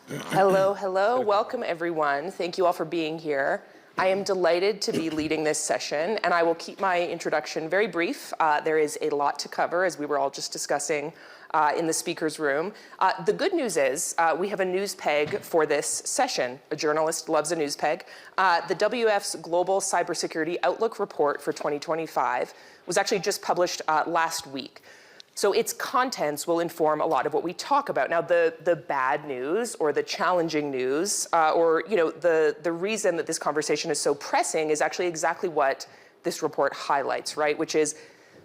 Hello, hello. Welcome, everyone. Thank you all for being here. I am delighted to be leading this session, and I will keep my introduction very brief. There is a lot to cover, as we were all just discussing in the speaker's room. The good news is we have a news peg for this session. A journalist loves a news peg. The WF's Global Cybersecurity Outlook Report for 2025 was actually just published last week. So its contents will inform a lot of what we talk about. Now, the bad news or the challenging news or the reason that this conversation is so pressing is actually exactly what this report highlights, right? Which is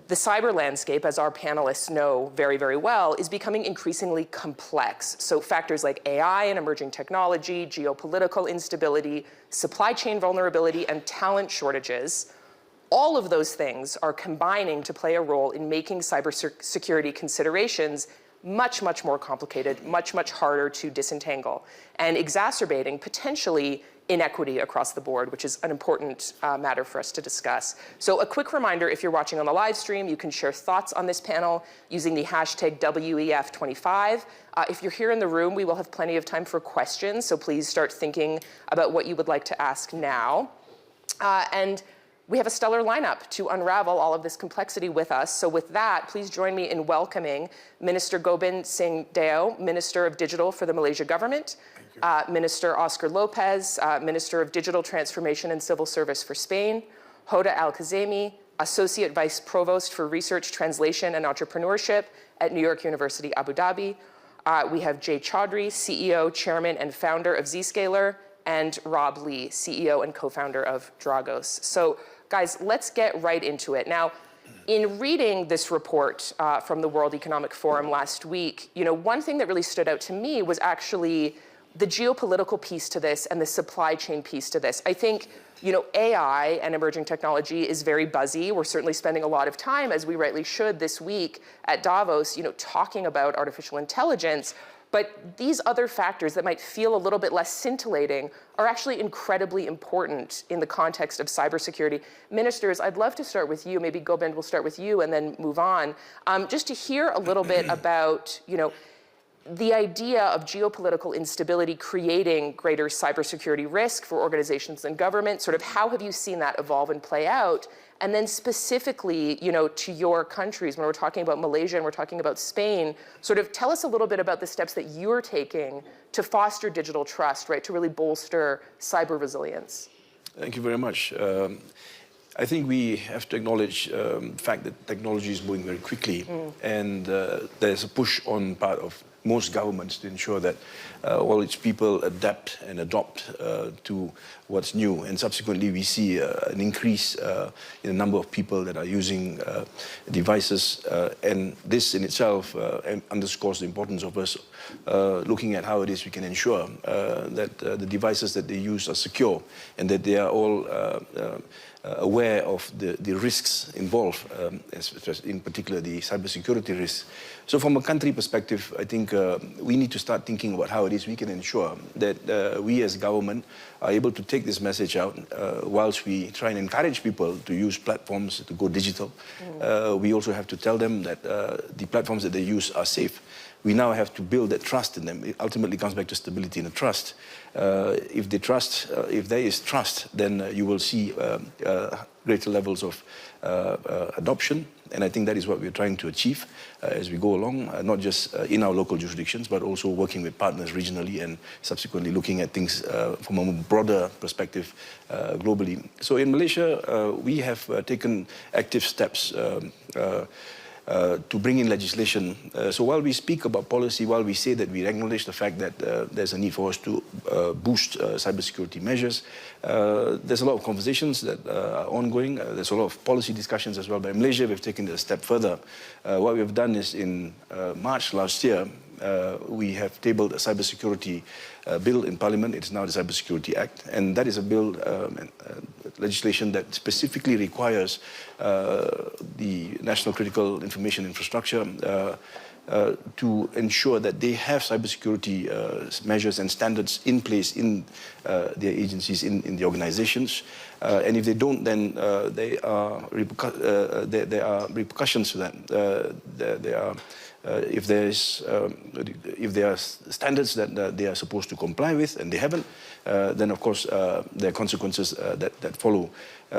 the cyber landscape, as our panelists know very, very well, is becoming increasingly complex. So factors like AI and emerging technology, geopolitical instability, supply chain vulnerability, and talent shortages, all of those things are combining to play a role in making cybersecurity considerations much, much more complicated, much, much harder to disentangle, and exacerbating potentially inequity across the board, which is an important matter for us to discuss. So a quick reminder, if you're watching on the live stream, you can share thoughts on this panel using the hashtag WEF25. If you're here in the room, we will have plenty of time for questions, so please start thinking about what you would like to ask now. And we have a stellar lineup to unravel all of this complexity with us. So with that, please join me in welcoming Minister Gobind Singh Deo, Minister of Digital for the Malaysia government, Minister Oscar Lopez, Minister of Digital Transformation and Civil Service for Spain, Hoda Al-Kazemi, Associate Vice Provost for Research, Translation and Entrepreneurship at New York University, Abu Dhabi. We have Jay Chaudhry, CEO, Chairman, and Founder of Zscaler, and Rob Lee, CEO and co-founder of Dragos. So guys, let's get right into it. Now, in reading this report from the World Economic Forum last week, one thing that really stood out to me was actually the geopolitical piece to this and the supply chain piece to this. I think, AI and emerging technology is very buzzy. We're certainly spending a lot of time, as we rightly should this week at Davos, talking about artificial intelligence. But these other factors that might feel a little bit less scintillating are actually incredibly important in the context of cybersecurity. Ministers, I'd love to start with you. Maybe Gobind will start with you and then move on. Just to hear a little bit about, the idea of geopolitical instability creating greater cybersecurity risk for organizations and governments. Sort of how have you seen that evolve and play out? And then specifically, to your countries, when we're talking about Malaysia and we're talking about Spain, sort of tell us a little bit about the steps that you're taking to foster digital trust, right, to really bolster cyber resilience. Thank you very much. I think we have to acknowledge the fact that technology is moving very quickly, and there's a push on part of most governments to ensure that all its people adapt and adopt to what's new. And subsequently, we see an increase in the number of people that are using devices. And this in itself underscores the importance of us looking at how it is we can ensure that the devices that they use are secure and that they are all aware of the risks involved, in particular the cybersecurity risks. So from a country perspective, I think we need to start thinking about how it is we can ensure that we as government are able to take this message out whilst we try and encourage people to use platforms to go digital. We also have to tell them that the platforms that they use are safe. We now have to build that trust in them. It ultimately comes back to stability and trust. If they trust, if there is trust, then you will see greater levels of adoption. And I think that is what we're trying to achieve as we go along, not just in our local jurisdictions, but also working with partners regionally and subsequently looking at things from a broader perspective globally. So in Malaysia, we have taken active steps to bring in legislation. So while we speak about policy, while we say that we acknowledge the fact that there's a need for us to boost cybersecurity measures, there's a lot of conversations that are ongoing. There's a lot of policy discussions as well. But in Malaysia, we've taken it a step further. What we've done is in March last year, we have tabled a cybersecurity bill in Parliament. It's now the Cybersecurity Act. And that is a bill, legislation that specifically requires the National Critical Information Infrastructure to ensure that they have cybersecurity measures and standards in place in their agencies, in the organizations. And if they don't, then there are repercussions to that. There are if there are standards that they are supposed to comply with and they haven't, then of course there are consequences that follow.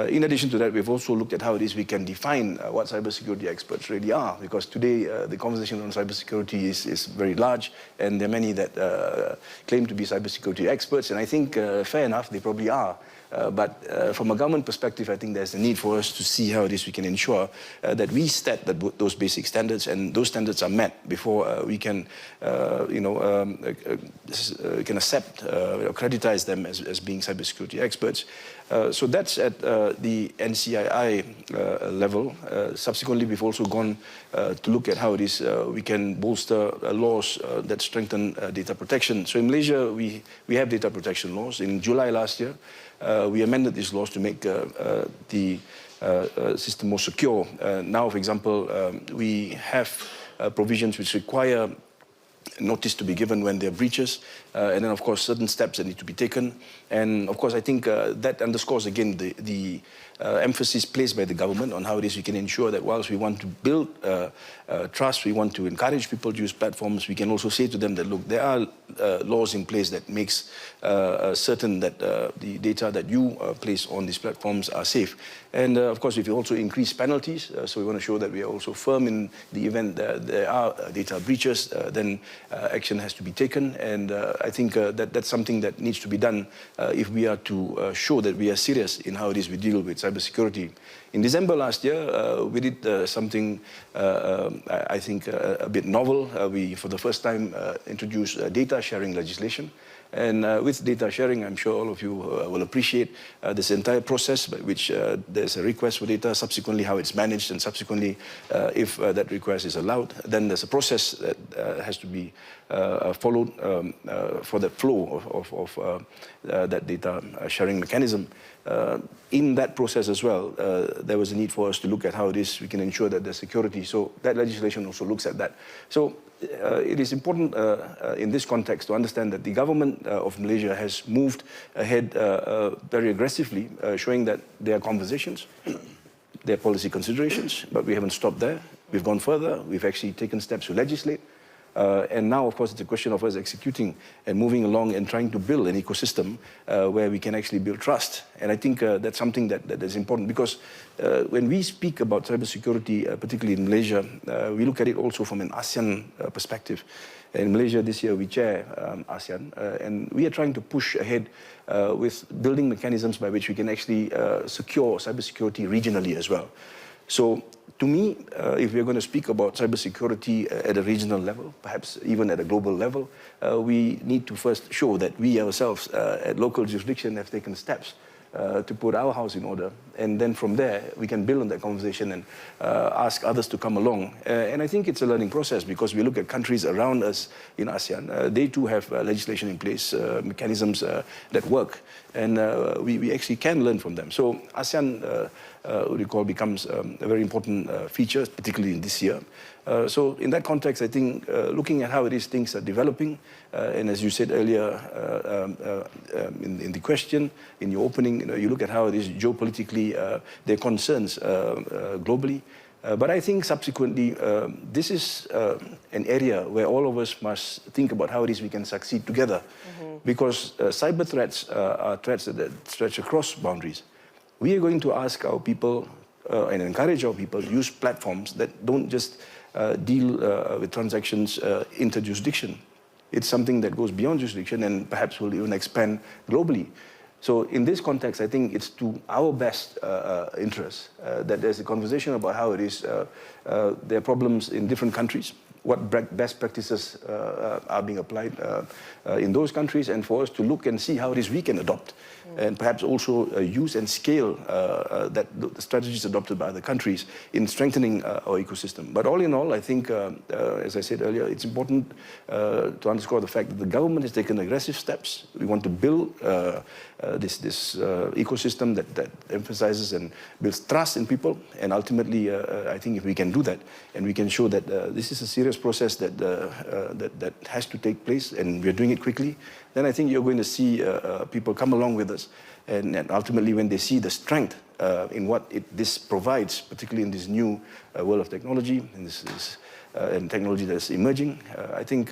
In addition to that, we've also looked at how it is we can define what cybersecurity experts really are, because today the conversation on cybersecurity is very large, and there are many that claim to be cybersecurity experts, and I think fair enough, they probably are. But from a government perspective, I think there's a need for us to see how it is we can ensure that we set those basic standards, and those standards are met before we can, can accept or creditize them as being cybersecurity experts. So that's at the NCII level. Subsequently, we've also gone to look at how it is we can bolster laws that strengthen data protection. So in Malaysia, we have data protection laws. In July last year, we amended these laws to make the system more secure. Now, for example, we have provisions which require notice to be given when there are breaches, and then, of course, certain steps that need to be taken. And, of course, I think that underscores, again, the emphasis placed by the government on how it is we can ensure that whilst we want to build trust, we want to encourage people to use platforms, we can also say to them that, look, there are laws in place that makes certain that the data that you place on these platforms are safe. And, of course, if you also increase penalties, so we want to show that we are also firm in the event that there are data breaches, then action has to be taken. And I think that's something that needs to be done if we are to show that we are serious in how it is we deal with cybersecurity. In December last year, we did something, I think, a bit novel. We, for the first time, introduced data sharing legislation. And with data sharing, I'm sure all of you will appreciate this entire process by which there's a request for data, subsequently how it's managed, and subsequently if that request is allowed, then there's a process that has to be followed for the flow of that data sharing mechanism. In that process as well, there was a need for us to look at how it is we can ensure that there's security. So that legislation also looks at that. So it is important in this context to understand that the government of Malaysia has moved ahead very aggressively, showing that there are conversations, there are policy considerations, but we haven't stopped there. We've gone further. We've actually taken steps to legislate. And now, of course, it's a question of us executing and moving along and trying to build an ecosystem where we can actually build trust. And I think that's something that is important, because when we speak about cybersecurity, particularly in Malaysia, we look at it also from an ASEAN perspective. In Malaysia this year, we chair ASEAN, and we are trying to push ahead with building mechanisms by which we can actually secure cybersecurity regionally as well. So, to me, if we're going to speak about cybersecurity at a regional level, perhaps even at a global level, we need to first show that we ourselves at local jurisdiction have taken steps to put our house in order. And then from there, we can build on that conversation and ask others to come along. And I think it's a learning process, because we look at countries around us in ASEAN. They too have legislation in place, mechanisms that work. And we actually can learn from them. So ASEAN, recall, becomes a very important feature, particularly in this year. So in that context, I think looking at how it is things are developing, and as you said earlier in the question, in your opening, you look at how it is geopolitically, there are concerns globally. But I think subsequently, this is an area where all of us must think about how it is we can succeed together. Because cyber threats are threats that stretch across boundaries. We are going to ask our people and encourage our people to use platforms that don't just deal with transactions inter-jurisdiction. It's something that goes beyond jurisdiction and perhaps will even expand globally. So in this context, I think it's to our best interest that there's a conversation about how it is there are problems in different countries, what best practices are being applied in those countries, and for us to look and see how it is we can adopt and perhaps also use and scale the strategies adopted by other countries in strengthening our ecosystem. But all in all, I think, as I said earlier, it's important to underscore the fact that the government has taken aggressive steps. We want to build this ecosystem that emphasizes and builds trust in people. And ultimately, I think if we can do that, and we can show that this is a serious process that has to take place, and we're doing it quickly, then I think you're going to see people come along with us. And ultimately, when they see the strength in what this provides, particularly in this new world of technology, in this and technology that's emerging. I think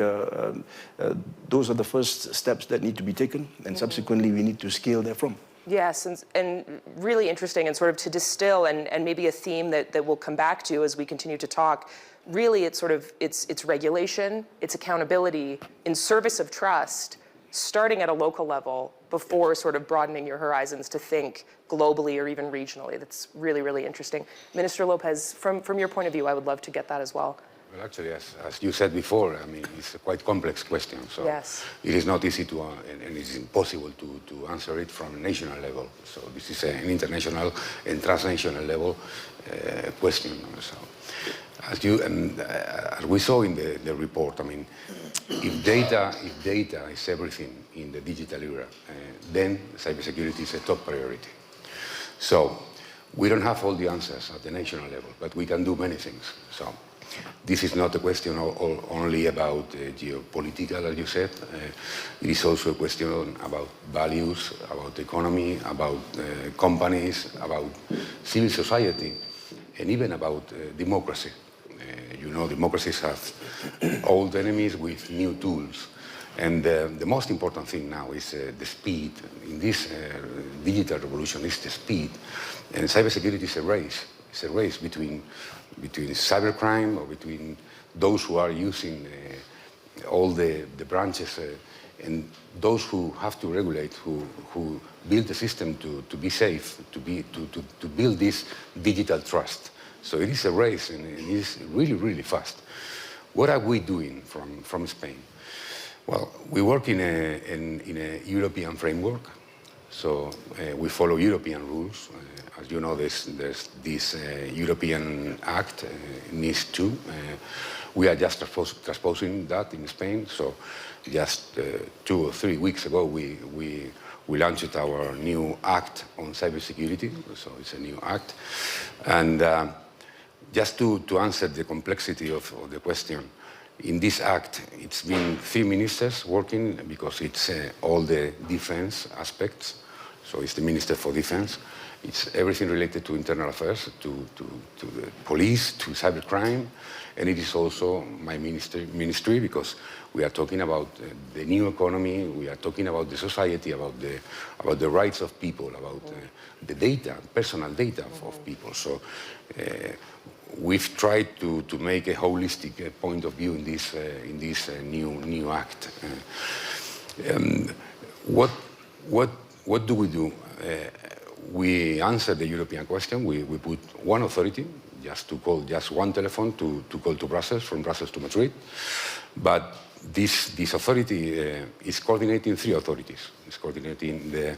those are the first steps that need to be taken, and subsequently we need to scale therefrom. Yes, and really interesting, and sort of to distill, and maybe a theme that we'll come back to as we continue to talk. Really, it's sort of it's regulation, it's accountability in service of trust, starting at a local level before sort of broadening your horizons to think globally or even regionally. That's really, really interesting. Minister Lopez, from your point of view, I would love to get that as well. Well, actually, as you said before, I mean, it's a quite complex question. So yes. It is not easy to, and it's impossible to answer it from a national level. So this is an international and transnational level question. So as we saw in the report, I mean, if data is everything in the digital era, then cybersecurity is a top priority. So we don't have all the answers at the national level, but we can do many things. So this is not a question only about geopolitical, as you said. It is also a question about values, about economy, about companies, about civil society, and even about democracy. You know, democracies have old enemies with new tools. And the most important thing now is the speed. In this digital revolution is the speed. And cybersecurity is a race. It's a race between cybercrime, or between those who are using all the branches and those who have to regulate, who build the system to be safe, to build this digital trust. So it is a race, and it is really, really fast. What are we doing from Spain? Well, we work in a European framework, so we follow European rules. As you know, there's this European Act, NIS 2. We are just transposing that in Spain. So just 2 or 3 weeks ago, we launched our new act on cybersecurity. So it's a new act. And just to answer the complexity of the question, in this act, it's been 3 ministers working, because it's all the defense aspects. So it's the Minister for Defense. It's everything related to internal affairs, to the police, to cybercrime, and it is also my ministry, because we are talking about the new economy, we are talking about the society, about the rights of people, about the data, personal data of people. So we've tried to make a holistic point of view in this new act. What do we do? We answer the European question. We put one authority, just to call, just one telephone to call to Brussels, from Brussels to Madrid. But this authority is coordinating 3 authorities. It's coordinating the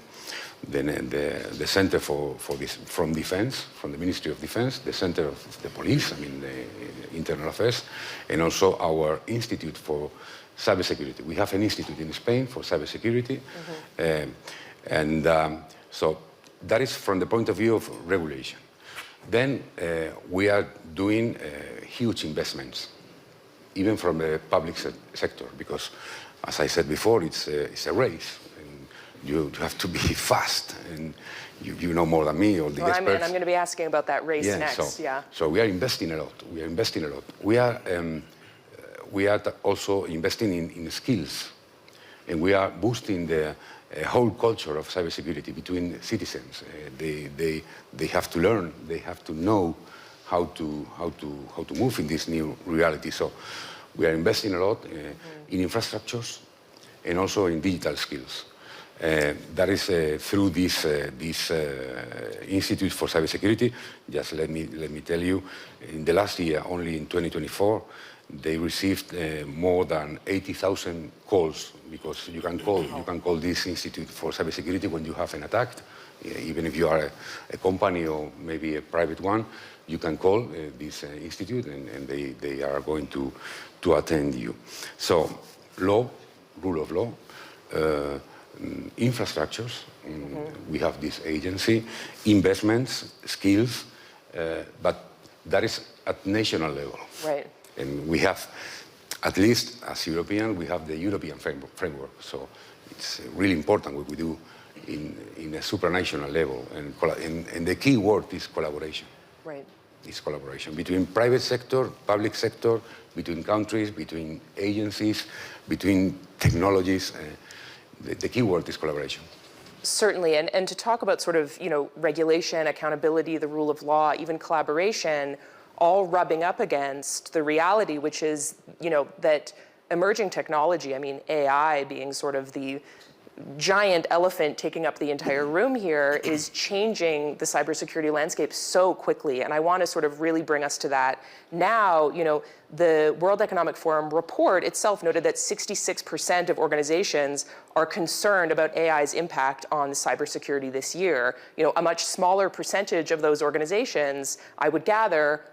Center for this, from Defense, from the Ministry of Defense, the Center of the Police, I mean the Internal Affairs, and also our Institute for Cybersecurity. We have an institute in Spain for cybersecurity, so that is from the point of view of regulation. Then we are doing huge investments, even from the public sector, because, as I said before, it's a race. And you have to be fast, and you know more than me, or the experts. I'm going to be asking about that race next. So we are investing a lot. We are also investing in skills, and we are boosting the whole culture of cybersecurity between citizens. They have to learn. They have to know how to move in this new reality. So we are investing a lot in infrastructures and also in digital skills. That is through this Institute for Cybersecurity. Just let me tell you, in the last year, only in 2024, they received more than 80,000 calls, because you can call this Institute for Cybersecurity when you have an attack, even if you are a company or maybe a private one. You can call this institute, and they are going to attend you. So, law, rule of law, infrastructures. We have this agency, investments, skills, but that is at national level. Right. And we have, at least as European, we have the European framework. So it's really important what we do in a supranational level. And the key word is collaboration. Right. is collaboration between private sector, public sector, between countries, between agencies, between technologies. The key word is collaboration. Certainly, and to talk about sort of, regulation, accountability, the rule of law, even collaboration, all rubbing up against the reality, which is, that emerging technology, I mean, AI being sort of the giant elephant taking up the entire room here, is changing the cybersecurity landscape so quickly. And I want to sort of really bring us to that. Now, the World Economic Forum report itself noted that 66% of organizations are concerned about AI's impact on cybersecurity this year. A much smaller percentage of those organizations, I would gather,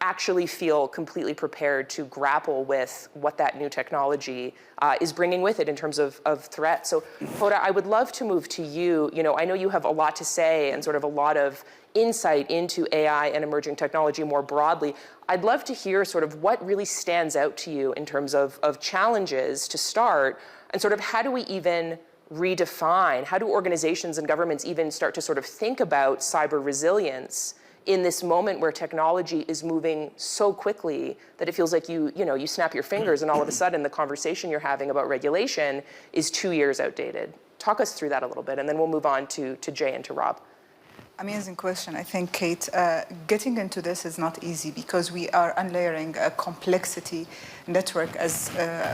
actually feel completely prepared to grapple with what that new technology is bringing with it in terms of threat. So, Hoda, I would love to move to you. I know you have a lot to say and sort of a lot of insight into AI and emerging technology more broadly. I'd love to hear sort of what really stands out to you in terms of challenges to start, and sort of how do we even redefine, how do organizations and governments even start to sort of think about cyber resilience in this moment where technology is moving so quickly that it feels like you snap your fingers and all of a sudden the conversation you're having about regulation is 2 years outdated. Talk us through that a little bit, and then we'll move on to Jay and to Rob. Amazing question. I think, Kate, getting into this is not easy because we are unlayering a complexity network, as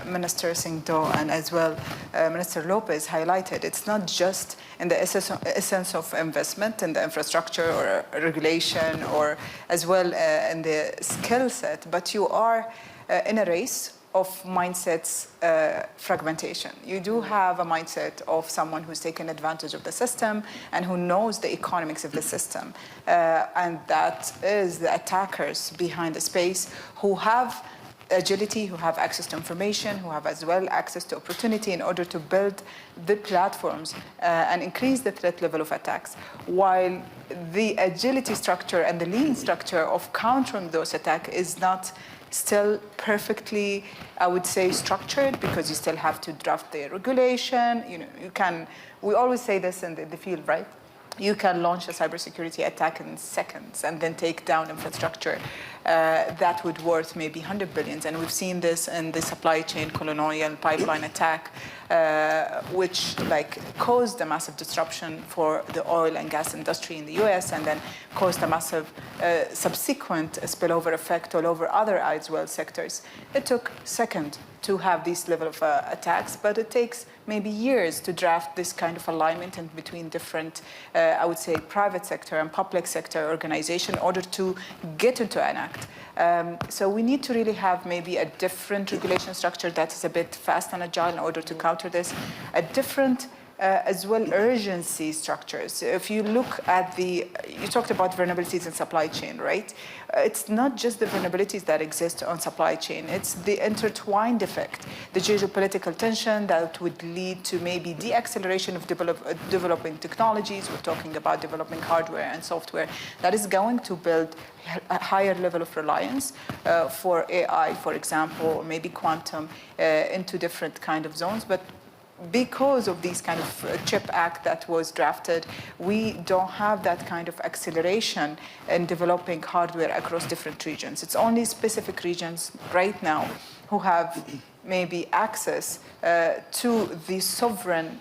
Minister Singh Do and as well Minister Lopez highlighted. It's not just in the essence of investment in the infrastructure or regulation, or as well in the skill set, but you are in a race of mindsets fragmentation. You do have a mindset of someone who's taken advantage of the system and who knows the economics of the system. And that is the attackers behind the space who have agility, who have access to information, who have as well access to opportunity in order to build the platforms and increase the threat level of attacks. While the agility structure and the lean structure of countering those attacks is not still perfectly, I would say, structured, because you still have to draft the regulation. We always say this in the field, right? You can launch a cybersecurity attack in seconds and then take down infrastructure that would worth maybe 100 billions. And we've seen this in the supply chain colonial pipeline attack, which caused a massive disruption for the oil and gas industry in the US, and then caused a massive subsequent spillover effect all over other as well sectors. It took seconds to have this level of attacks, but it takes maybe years to draft this kind of alignment in between different, I would say, private sector and public sector organization in order to get into an act. So we need to really have maybe a different regulation structure that is a bit fast and agile in order to counter this, a different as well urgency structures. If you look at you talked about vulnerabilities in supply chain, right? It's not just the vulnerabilities that exist on supply chain, it's the intertwined effect, the geopolitical tension that would lead to maybe de-acceleration of developing technologies. We're talking about developing hardware and software that is going to build a higher level of reliance for AI, for example, or maybe quantum into different kind of zones. But because of this kind of CHIP Act that was drafted, we don't have that kind of acceleration in developing hardware across different regions. It's only specific regions right now who have maybe access to the sovereign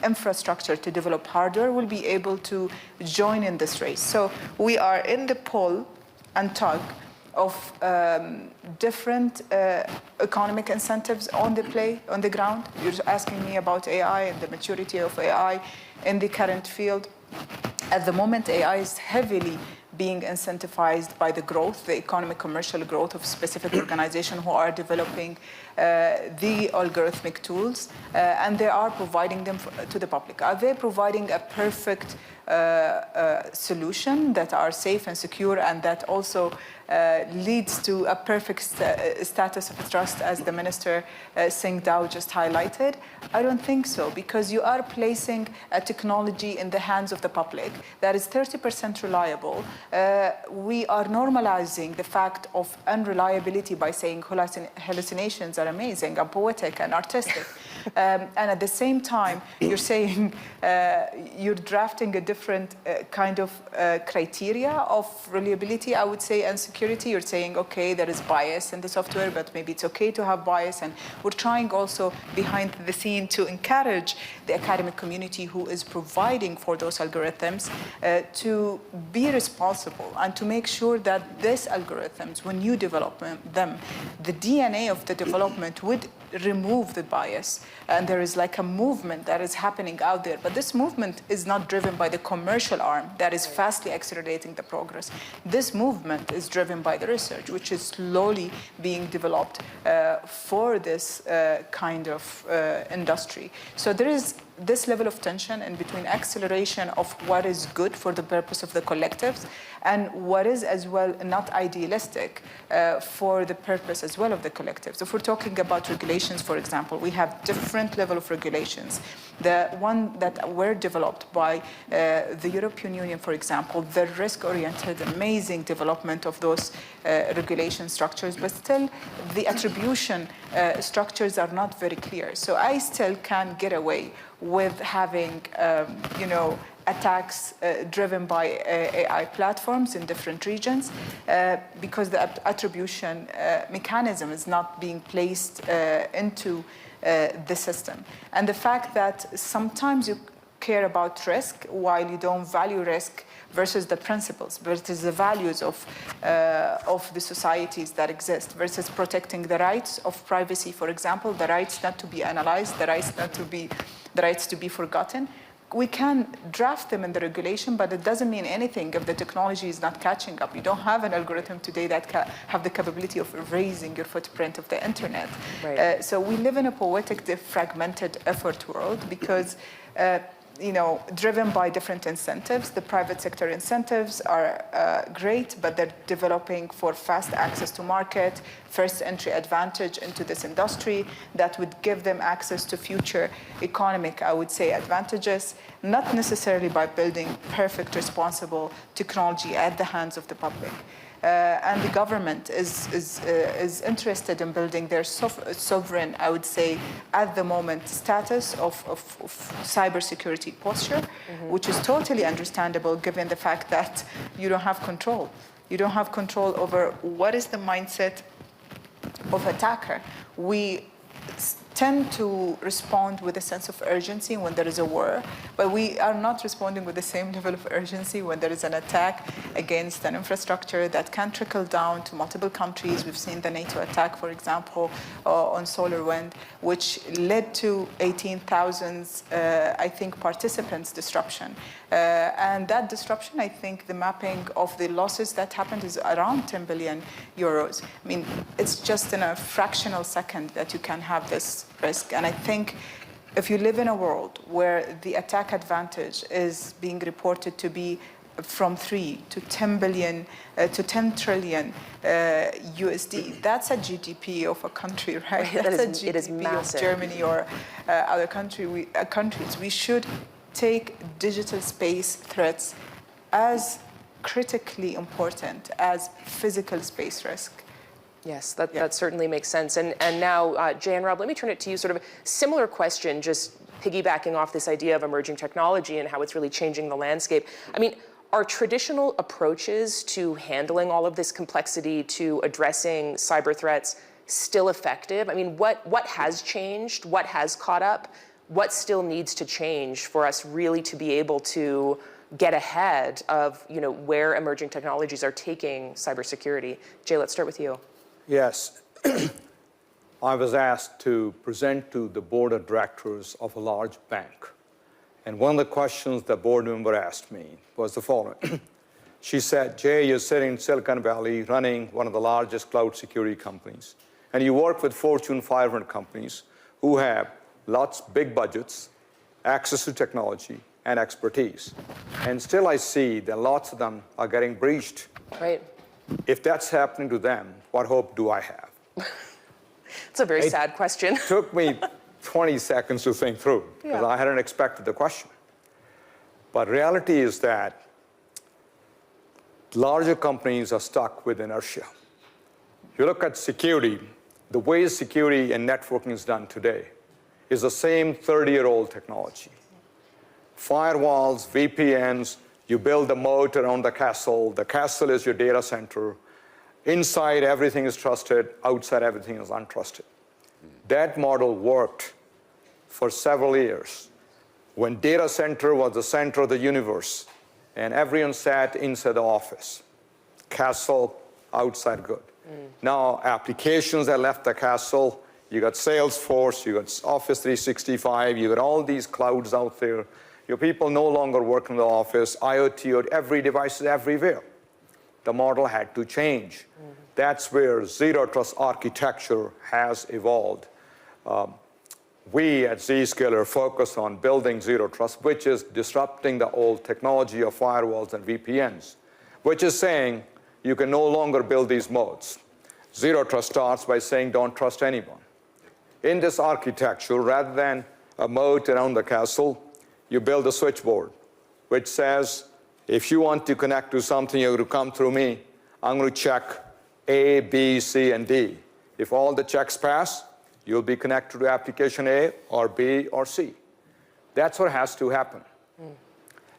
infrastructure to develop hardware will be able to join in this race. So we are in the pull and tug of different economic incentives on the ground. You're asking me about AI and the maturity of AI in the current field. At the moment, AI is heavily being incentivized by the growth, the economic commercial growth of specific organizations who are developing the algorithmic tools, and they are providing them to the public. Are they providing a perfect solution that are safe and secure and that also leads to a perfect status of trust, as the Minister Singh Dow just highlighted? I don't think so, because you are placing a technology in the hands of the public that is 30% reliable. We are normalizing the fact of unreliability by saying hallucinations are amazing and poetic and artistic. And at the same time, you're saying you're drafting a different kind of criteria of reliability, I would say, and security. You're saying, okay, there is bias in the software, but maybe it's okay to have bias. And we're trying also behind the scene to encourage the academic community who is providing for those algorithms to be responsible and to make sure that these algorithms, when you develop them, the DNA of the development would remove the bias. And there is like a movement that is happening out there. But this movement is not driven by the commercial arm that is fastly accelerating the progress. This movement is driven by the research, which is slowly being developed for this kind of industry. So there is this level of tension in between acceleration of what is good for the purpose of the collectives and what is as well not idealistic for the purpose as well of the collectives. If we're talking about regulations, for example, we have different level of regulations. The one that were developed by the European Union, for example, the risk-oriented, amazing development of those regulation structures, but still the attribution structures are not very clear. So I still can get away with having, attacks driven by AI platforms in different regions because the attribution mechanism is not being placed into the system. And the fact that sometimes you care about risk while you don't value risk versus the principles, versus the values of the societies that exist, versus protecting the rights of privacy, for example, the rights not to be analyzed, the rights to be forgotten. We can draft them in the regulation, but it doesn't mean anything if the technology is not catching up. You don't have an algorithm today that have the capability of erasing your footprint of the internet. Right. So we live in a poetic, fragmented effort world because driven by different incentives. The private sector incentives are great, but they're developing for fast access to market, first entry advantage into this industry that would give them access to future economic, I would say, advantages, not necessarily by building perfect, responsible technology at the hands of the public. And the government is interested in building their sovereign, I would say, at the moment, status of cybersecurity posture, which is totally understandable given the fact that you don't have control. You don't have control over what is the mindset of attacker. We tend to respond with a sense of urgency when there is a war, but we are not responding with the same level of urgency when there is an attack against an infrastructure that can trickle down to multiple countries. We've seen the NATO attack, for example, on SolarWind, which led to 18,000, I think, participants' disruption. And that disruption, I think the mapping of the losses that happened is around 10 billion euros. I mean, it's just in a fractional second that you can have this risk. And I think if you live in a world where the attack advantage is being reported to be from 3 to 10 billion to 10 trillion USD, that's a GDP of a country, right? That's a GDP it is massive. Of Germany or other countries. We should take digital space threats as critically important as physical space risk. Yes, that certainly makes sense. And now, Jay and Rob, let me turn it to you. Sort of similar question, just piggybacking off this idea of emerging technology and how it's really changing the landscape. I mean, are traditional approaches to handling all of this complexity, to addressing cyber threats, still effective? I mean, what has changed? What has caught up? What still needs to change for us really to be able to get ahead of where emerging technologies are taking cybersecurity? Jay, let's start with you. Yes. I was asked to present to the board of directors of a large bank. And one of the questions the board member asked me was the following. She said, Jay, you're sitting in Silicon Valley running one of the largest cloud security companies. And you work with Fortune 500 companies who have lots big budgets, access to technology, and expertise. And still I see that lots of them are getting breached. Right. If that's happening to them, what hope do I have? It's a very sad question. It took me 20 seconds to think through, because I hadn't expected the question. But reality is that larger companies are stuck with inertia. You look at security, the way security and networking is done today, is the same 30-year-old technology. Firewalls, VPNs, you build a moat around the castle. The castle is your data center. Inside, everything is trusted. Outside, everything is untrusted. That model worked for several years. When data center was the center of the universe, and everyone sat inside the office. Castle, outside good. Now, applications that left the castle, you got Salesforce, you got Office 365, you got all these clouds out there. Your people no longer work in the office. IoT, or every device is everywhere. The model had to change. That's where zero trust architecture has evolved. We at Zscaler focus on building zero trust, which is disrupting the old technology of firewalls and VPNs, which is saying you can no longer build these modes. Zero trust starts by saying don't trust anyone. In this architecture, rather than a moat around the castle, you build a switchboard, which says, if you want to connect to something, you're going to come through me. I'm going to check A, B, C, and D. If all the checks pass, you'll be connected to application A or B or C. That's what has to happen.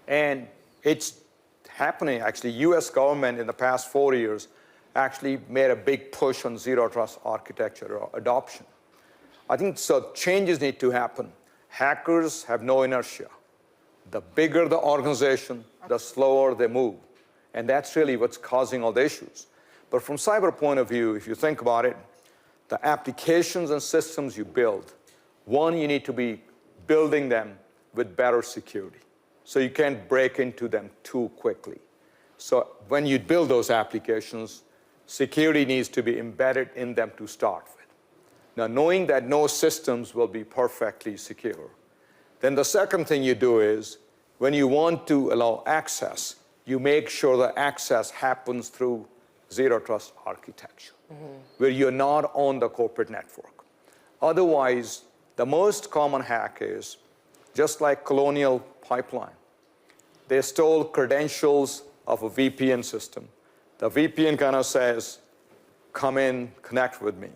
And it's happening, actually. US government in the past 4 years actually made a big push on zero trust architecture or adoption. I think so changes need to happen. Hackers have no inertia. The bigger the organization, the slower they move. And that's really what's causing all the issues. But from cyber point of view, if you think about it, the applications and systems you build, one, you need to be building them with better security. So you can't break into them too quickly. So when you build those applications, security needs to be embedded in them to start with. Now, knowing that no systems will be perfectly secure, then the second thing you do is, when you want to allow access, you make sure the access happens through zero trust architecture, where you're not on the corporate network. Otherwise, the most common hack is just like Colonial Pipeline. They stole credentials of a VPN system. The VPN kind of says, come in, connect with me.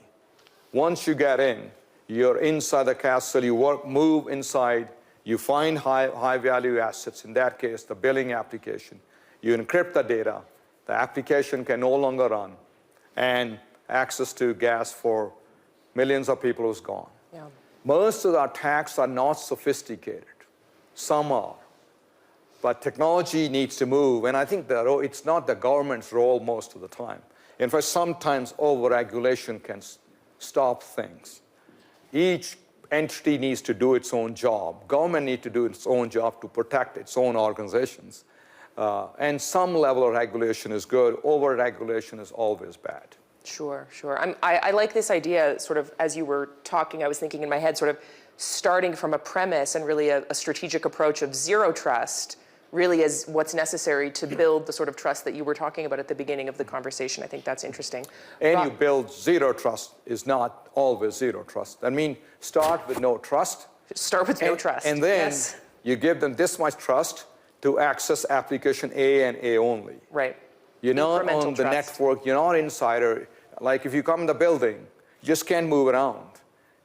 Once you get in, you're inside the castle, you move inside, you find high-value assets, in that case, the billing application. You encrypt the data, the application can no longer run, and access to gas for millions of people is gone. Yeah. Most of the attacks are not sophisticated. Some are. But technology needs to move, and I think it's not the government's role most of the time. In fact, sometimes over-regulation can stop things. Each entity needs to do its own job. Government needs to do its own job to protect its own organizations. And some level of regulation is good. Over-regulation is always bad. Sure, sure. I like this idea, sort of, as you were talking, I was thinking in my head, sort of starting from a premise and really a strategic approach of zero trust really is what's necessary to build the sort of trust that you were talking about at the beginning of the conversation. I think that's interesting. And you build zero trust is not always zero trust. I mean, start with no trust. Start with no trust. And then yes. You give them this much trust to access application A and A only. Right. You're not on the network, you're not insider. Like if you come in the building, you just can't move around.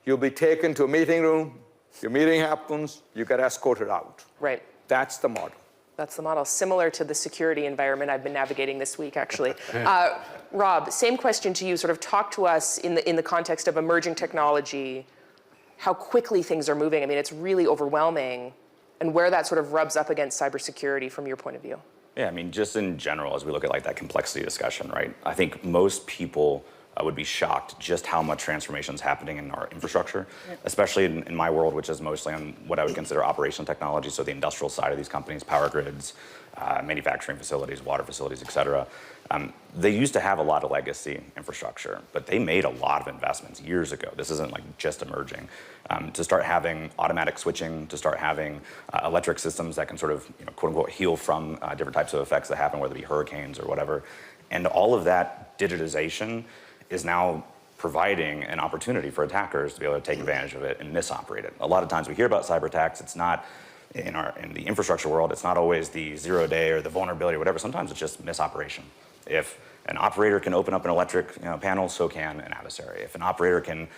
You'll be taken to a meeting room, your meeting happens, you get escorted out. Right. That's the model. That's the model, similar to the security environment I've been navigating this week, actually. Rob, same question to you. Sort of talk to us in the context of emerging technology, how quickly things are moving. I mean, it's really overwhelming, and where that sort of rubs up against cybersecurity from your point of view. Yeah, I mean, just in general, as we look at like that complexity discussion, right? I think most people would be shocked just how much transformation is happening in our infrastructure, especially in my world, which is mostly on what I would consider operational technology, so the industrial side of these companies, power grids, manufacturing facilities, water facilities, et cetera. They used to have a lot of legacy infrastructure, but they made a lot of investments years ago. This isn't like just emerging. To start having automatic switching, to start having electric systems that can sort of, quote unquote, heal from different types of effects that happen, whether it be hurricanes or whatever. And all of that digitization is now providing an opportunity for attackers to be able to take advantage of it and misoperate it. A lot of times we hear about cyber attacks, it's not, in the infrastructure world, it's not always the 0-day or the vulnerability or whatever. Sometimes it's just misoperation. If an operator can open up an electric panel, so can an adversary. If an operator can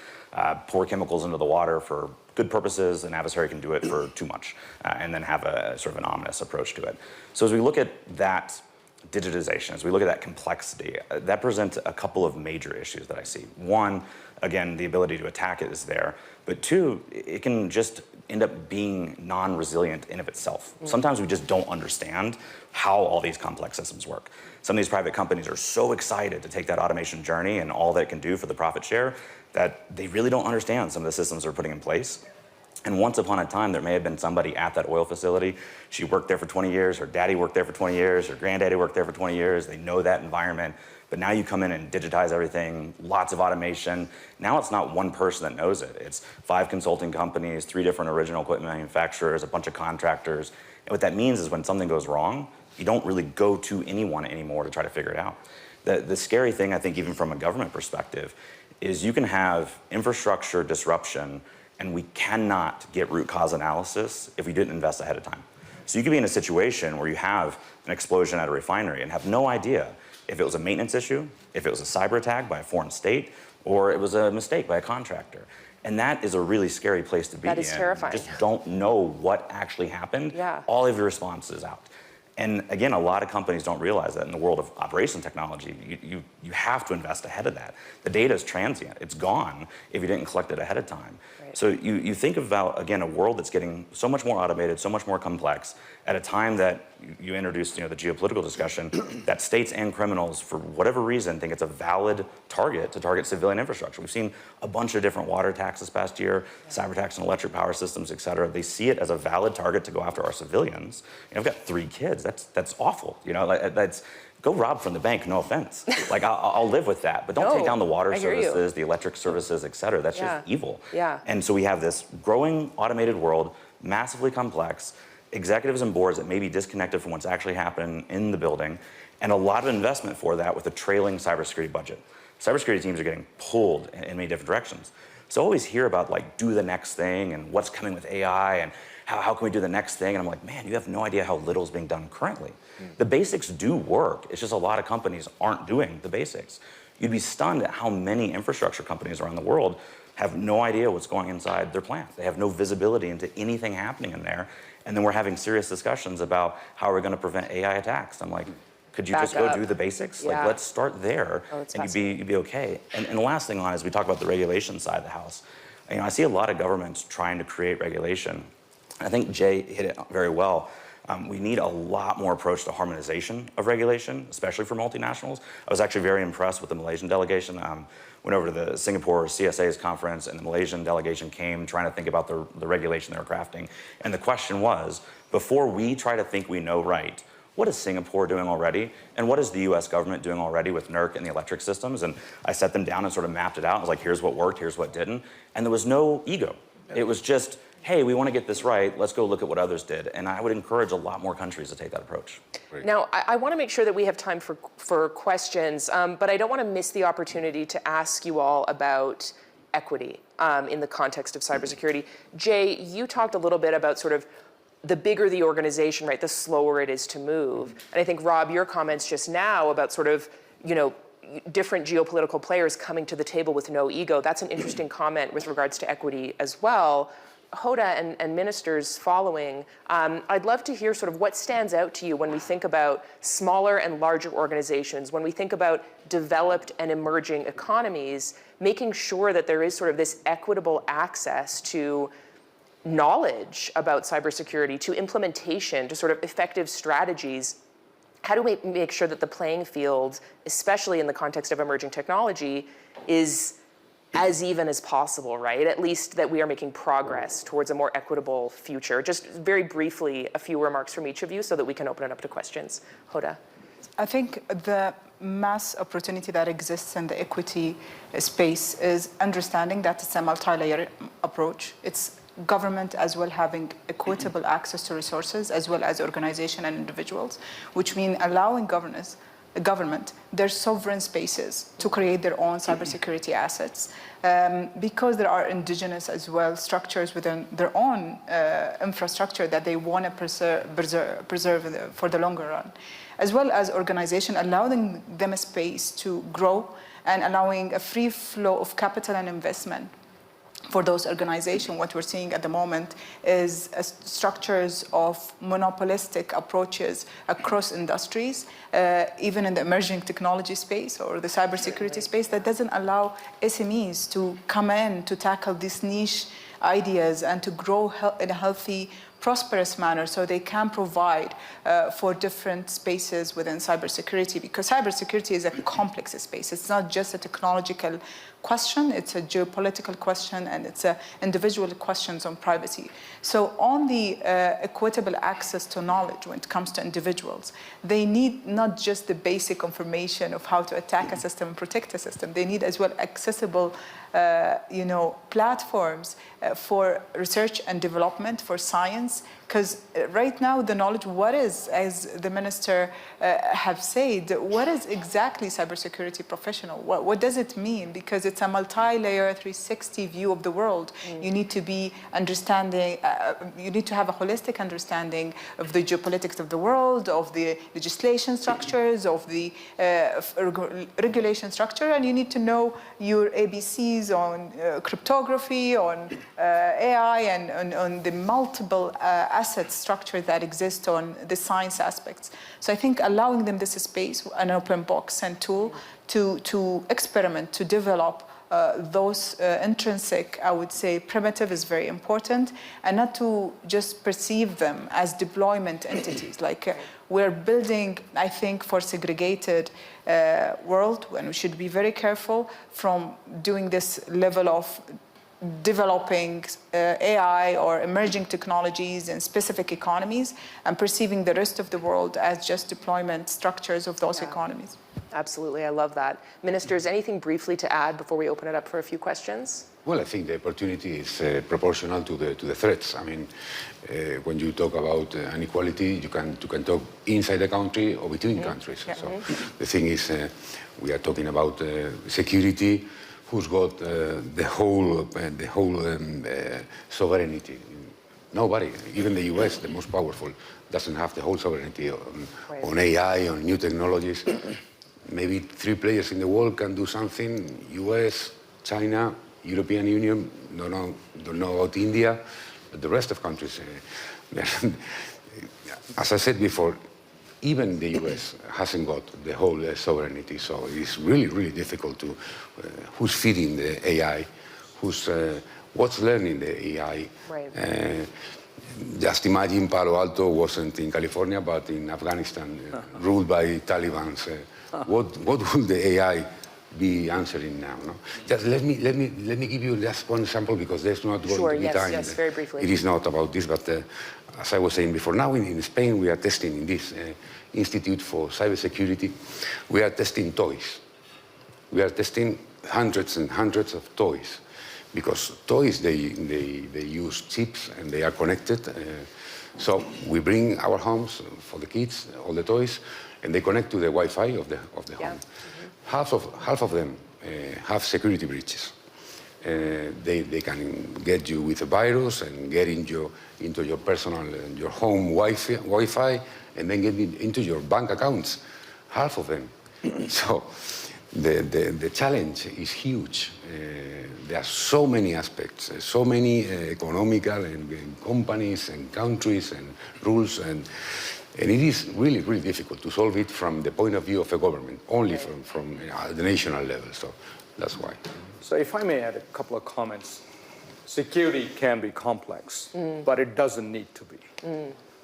pour chemicals into the water for good purposes, an adversary can do it for too much, and then have a sort of an ominous approach to it. So as we look at that digitization, as we look at that complexity, that presents a couple of major issues that I see. One, again, the ability to attack it is there, but two, it can just end up being non-resilient in of itself. Sometimes we just don't understand how all these complex systems work. Some of these private companies are so excited to take that automation journey and all that it can do for the profit share that they really don't understand some of the systems they're putting in place. And once upon a time, there may have been somebody at that oil facility. She worked there for 20 years, her daddy worked there for 20 years, her granddaddy worked there for 20 years. They know that environment. But now you come in and digitize everything, lots of automation. Now it's not one person that knows it. It's 5 consulting companies, 3 different original equipment manufacturers, a bunch of contractors. And what that means is when something goes wrong, you don't really go to anyone anymore to try to figure it out. The scary thing, I think, even from a government perspective, is you can have infrastructure disruption and we cannot get root cause analysis if we didn't invest ahead of time. So you could be in a situation where you have an explosion at a refinery and have no idea if it was a maintenance issue, if it was a cyber attack by a foreign state, or it was a mistake by a contractor. And that is a really scary place to be in. That is terrifying. You just don't know what actually happened. Yeah. All of your response is out. And again, a lot of companies don't realize that in the world of operation technology, you have to invest ahead of that. The data is transient. It's gone if you didn't collect it ahead of time. Right. So you think about, again, a world that's getting so much more automated, so much more complex, at a time that you introduced the geopolitical discussion, that states and criminals, for whatever reason, think it's a valid target to target civilian infrastructure. We've seen a bunch of different water attacks this past year, cyber attacks on electric power systems, et cetera. They see it as a valid target to go after our civilians. I've got 3 kids. That's awful. That's go rob from the bank. No offense. Like I'll live with that, but don't take down the water services, the electric services, et cetera. That's just evil. Yeah. And so we have this growing automated world, massively complex, executives and boards that may be disconnected from what's actually happening in the building, and a lot of investment for that with a trailing cybersecurity budget. Cybersecurity teams are getting pulled in many different directions. So I always hear about do the next thing and what's coming with AI and how can we do the next thing? And I'm like, man, you have no idea how little is being done currently. The basics do work. It's just a lot of companies aren't doing the basics. You'd be stunned at how many infrastructure companies around the world have no idea what's going inside their plant. They have no visibility into anything happening in there. And then we're having serious discussions about how we're going to prevent AI attacks. I'm like, could you just go do the basics? Yeah. Let's start there, and you'd be okay. And the last thing on is we talk about the regulation side of the house. I see a lot of governments trying to create regulation. I think Jay hit it very well. We need a lot more approach to harmonization of regulation, especially for multinationals. I was actually very impressed with the Malaysian delegation. Went over to the Singapore CSA's conference, and the Malaysian delegation came trying to think about the regulation they were crafting. And the question was, before we try to think we know right, what is Singapore doing already? And what is the US government doing already with NERC and the electric systems? And I set them down and sort of mapped it out. I was like, here's what worked, here's what didn't. And there was no ego. It was just, hey, we want to get this right, let's go look at what others did. And I would encourage a lot more countries to take that approach. Great. Now, I want to make sure that we have time for questions, but I don't want to miss the opportunity to ask you all about equity in the context of cybersecurity. Jay, you talked a little bit about sort of the bigger the organization, right, the slower it is to move. And I think, Rob, your comments just now about sort of, different geopolitical players coming to the table with no ego, that's an interesting comment with regards to equity as well. Hoda and ministers following, I'd love to hear sort of what stands out to you when we think about smaller and larger organizations, when we think about developed and emerging economies, making sure that there is sort of this equitable access to knowledge about cybersecurity, to implementation, to sort of effective strategies. How do we make sure that the playing field, especially in the context of emerging technology, is as even as possible, right? At least that we are making progress towards a more equitable future. Just very briefly, a few remarks from each of you so that we can open it up to questions. Hoda. I think the mass opportunity that exists in the equity space is understanding that it's a multi-layer approach. It's government as well having equitable access to resources as well as organization and individuals, which mean allowing governance government their sovereign spaces to create their own cybersecurity assets, because there are indigenous as well structures within their own infrastructure that they want to preserve for the longer run, as well as organization allowing them a space to grow and allowing a free flow of capital and investment. For those organizations, what we're seeing at the moment is structures of monopolistic approaches across industries, even in the emerging technology space or the cybersecurity space, that doesn't allow SMEs to come in to tackle these niche ideas and to grow in a healthy, prosperous manner, so they can provide for different spaces within cybersecurity, because cybersecurity is a complex space. It's not just a technological question, it's a geopolitical question, and it's individual questions on privacy. So on the equitable access to knowledge when it comes to individuals, they need not just the basic information of how to attack a system and protect a system, they need as well accessible platforms for research and development, for science, because right now the knowledge, what is, as the minister have said, what is exactly cybersecurity professional? What does it mean? Because it's a multi-layer 360 view of the world. You need to be understanding, you need to have a holistic understanding of the geopolitics of the world, of the legislation structures, of the regulation structure, and you need to know your ABCs on cryptography, on AI, and on the multiple asset structure that exists on the science aspects. So I think allowing them this space, an open box and tool to experiment, to develop those intrinsic, I would say, primitive is very important, and not to just perceive them as deployment entities. Like we're building, I think, for segregated world, and we should be very careful from doing this level of developing AI or emerging technologies in specific economies and perceiving the rest of the world as just deployment structures of those economies. Absolutely, I love that. Ministers, anything briefly to add before we open it up for a few questions? Well, I think the opportunity is proportional to the threats. I mean, when you talk about inequality, you can talk inside the country or between countries. Yeah. So the thing is, we are talking about security. Who's got the whole sovereignty? Nobody. Even the US, the most powerful, doesn't have the whole sovereignty on AI, on new technologies. Maybe 3 players in the world can do something: US, China, European Union. Don't know about India, but the rest of countries. As I said before, even the US hasn't got the whole sovereignty, so it's really, really difficult to who's feeding the AI, what's learning the AI. Right. Just imagine Palo Alto wasn't in California, but in Afghanistan, ruled by Taliban. What will the AI be answering now? No? Just let me give you just one example, because there's not going to be time. Yes, very briefly. It is not about this, but as I was saying before, now in Spain we are testing in this Institute for Cybersecurity, we are testing toys. We are testing hundreds and hundreds of toys, because toys, they use chips and they are connected. So we bring our homes for the kids, all the toys, and they connect to the Wi-Fi of the home. Half of them have security breaches. They can get you with a virus and get into your personal, your home Wi-Fi, and then get into your bank accounts. Half of them. So the challenge is huge. There are so many aspects, so many economical and companies and countries and rules, and it is really, really difficult to solve it from the point of view of a government, only from the national level. So that's why. So if I may add a couple of comments. Security can be complex, but it doesn't need to be.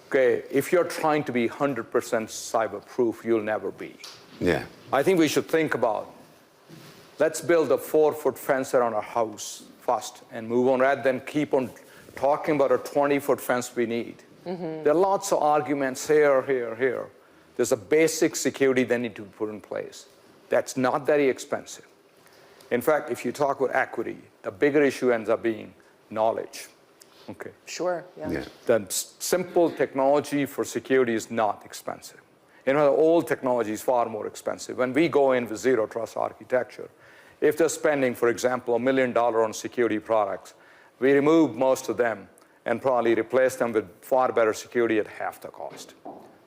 Okay, if you're trying to be 100% cyber-proof, you'll never be. Yeah. I think we should think about, let's build a 4-foot fence around our house first and move on, rather than keep on talking about a 20-foot fence we need. There are lots of arguments here. There's a basic security that need to be put in place. That's not very expensive. In fact, if you talk about equity, the bigger issue ends up being knowledge. Okay. Sure, yeah. The simple technology for security is not expensive. You know, the old technology is far more expensive. When we go in with zero trust architecture, if they're spending, for example, $1 million on security products, we remove most of them and probably replace them with far better security at half the cost.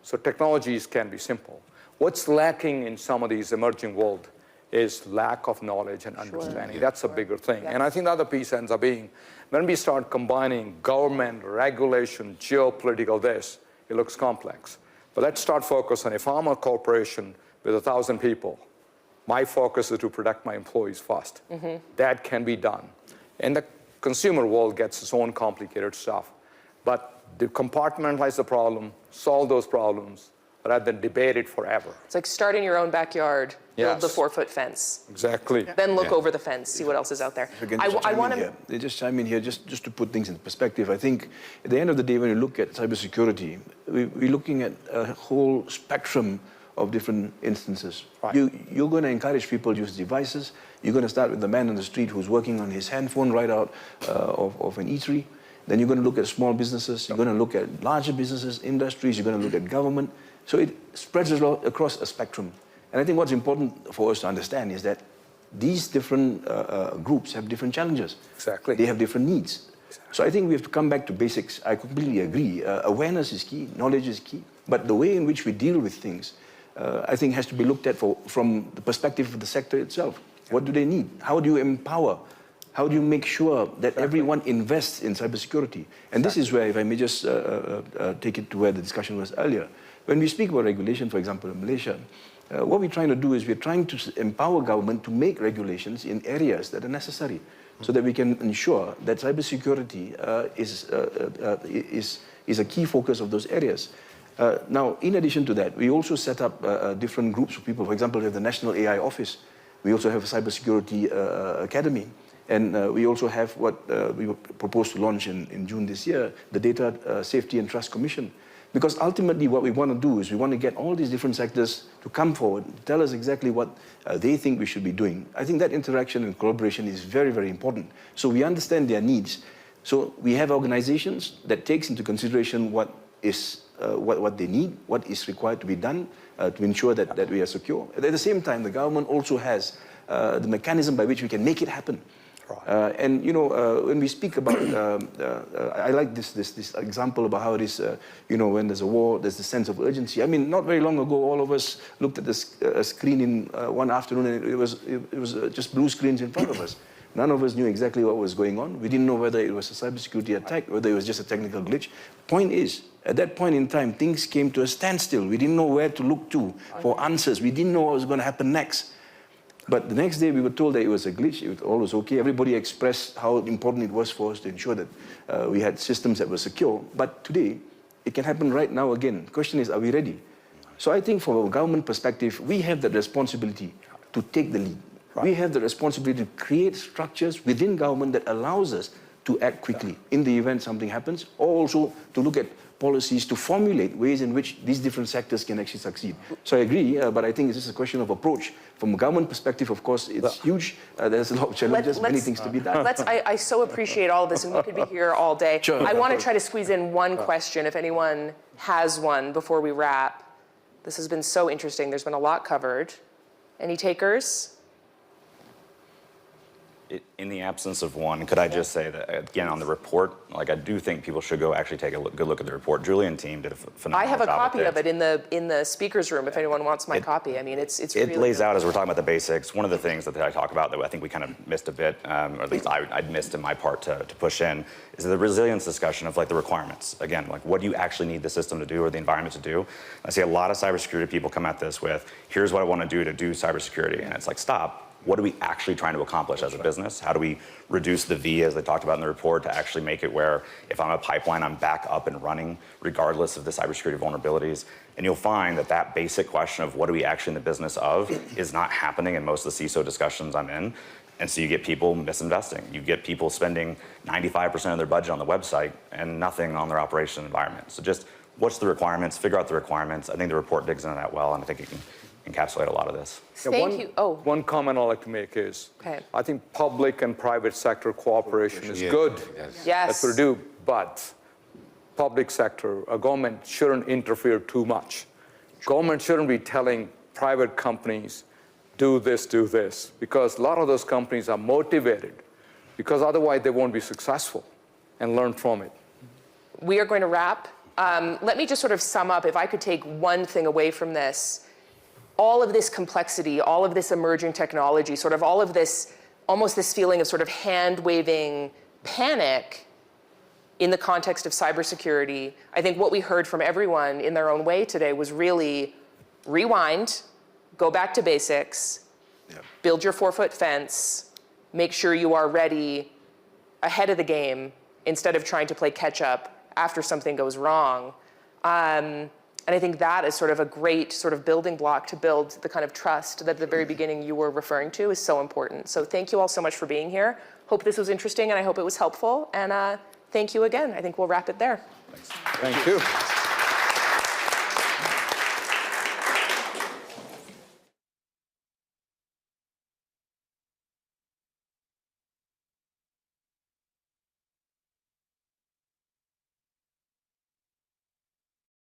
So technologies can be simple. What's lacking in some of these emerging world is lack of knowledge and understanding. That's a bigger thing. And I think the other piece ends up being, when we start combining government, regulation, geopolitical this, it looks complex. But let's start focus on, if I'm a corporation with 1,000 people, my focus is to protect my employees first. That can be done. And the consumer world gets its own complicated stuff. But to compartmentalize the problem, solve those problems, rather than debate it forever. It's like start in your own backyard, build the Yes. 4-foot fence. Exactly. Then look over the fence, see what else is out there. I want to just chime in here, just to put things in perspective. I think at the end of the day, when you look at cybersecurity, we're looking at a whole spectrum of different instances. Right. You're going to encourage people to use devices. You're going to start with the man on the street who's working on his handphone right out of an eatery. Then you're going to look at small businesses. You're going to look at larger businesses, industries. You're going to look at government. So it spreads across a spectrum. And I think what's important for us to understand is that these different groups have different challenges. Exactly. They have different needs. So I think we have to come back to basics. I completely agree. Awareness is key. Knowledge is key. But the way in which we deal with things, I think, has to be looked at from the perspective of the sector itself. What do they need? How do you empower? How do you make sure that everyone invests in cybersecurity? And this is where, if I may just take it to where the discussion was earlier, when we speak about regulation, for example, in Malaysia, what we're trying to do is we're trying to empower government to make regulations in areas that are necessary so that we can ensure that cybersecurity is a key focus of those areas. Now, in addition to that, we also set up different groups of people. For example, we have the National AI Office. We also have a Cybersecurity Academy. And we also have what we proposed to launch in June this year, the Data Safety and Trust Commission. Because ultimately what we want to do is we want to get all these different sectors to come forward, tell us exactly what they think we should be doing. I think that interaction and collaboration is very, very important. So we understand their needs. So we have organizations that takes into consideration what they need, what is required to be done to ensure that we are secure. At the same time, the government also has the mechanism by which we can make it happen. And you know, when we speak about, I like this example about how it is, you know, when there's a war, there's the sense of urgency. I mean, not very long ago, all of us looked at a screen in one afternoon, and it was just blue screens in front of us. None of us knew exactly what was going on. We didn't know whether it was a cybersecurity attack, whether it was just a technical glitch. Point is, at that point in time, things came to a standstill. We didn't know where to look to for answers. We didn't know what was going to happen next. But the next day, we were told that it was a glitch. It was all was okay. Everybody expressed how important it was for us to ensure that we had systems that were secure. But today, it can happen right now again. The question is, are we ready? So I think from a government perspective, we have the responsibility to take the lead. We have the responsibility to create structures within government that allows us to act quickly in the event something happens, or also to look at policies to formulate ways in which these different sectors can actually succeed. So I agree, but I think it's just a question of approach. From a government perspective, of course, it's huge. There's a lot of challenges, many things to be done. I so appreciate all of this, and we could be here all day. Sure. I want to try to squeeze in one question, if anyone has one, before we wrap. This has been so interesting. There's been a lot covered. Any takers? In the absence of one, could I just say that, again, on the report, like I do think people should go actually take a good look at the report. Julie and team did a phenomenal job. I have a copy with of it in the speaker's room if anyone wants my copy. I mean, it's really It lays good. out, as we're talking about the basics, one of the things that I talk about that I think we kind of missed a bit, or at least I'd missed in my part to push in, is the resilience discussion of like the requirements. Again, like what do you actually need the system to do or the environment to do? I see a lot of cybersecurity people come at this with, here's what I want to do cybersecurity. And it's like, stop. What are we actually trying to accomplish as a business? How do we reduce the V, as they talked about in the report, to actually make it where if I'm a pipeline, I'm back up and running regardless of the cybersecurity vulnerabilities? And you'll find that that basic question of what are we actually in the business of is not happening in most of the CISO discussions I'm in. And so you get people misinvesting. You get people spending 95% of their budget on the website and nothing on their operation environment. So just what's the requirements, figure out the requirements. I think the report digs into that well, and I think it can encapsulate a lot of this. Thank you. Oh. One comment I'd like to make is, Okay. I think public and private sector cooperation is good. Yes. That's what we do, but public sector, a government shouldn't interfere too much. Government shouldn't be telling private companies, do this, because a lot of those companies are motivated, because otherwise they won't be successful, and learn from it. We are going to wrap. Let me just sort of sum up, if I could take one thing away from this. All of this complexity, all of this emerging technology, sort of all of this, almost this feeling of sort of hand-waving panic in the context of cybersecurity, I think what we heard from everyone in their own way today was really rewind, go back to basics, build your 4-foot fence, make sure you are ready ahead of the game instead of trying to play catch up after something goes wrong. And I think that is sort of a great sort of building block to build the kind of trust that at the very beginning you were referring to is so important. So thank you all so much for being here. Hope this was interesting and I hope it was helpful. And thank you again. I think we'll wrap it there. Thank you.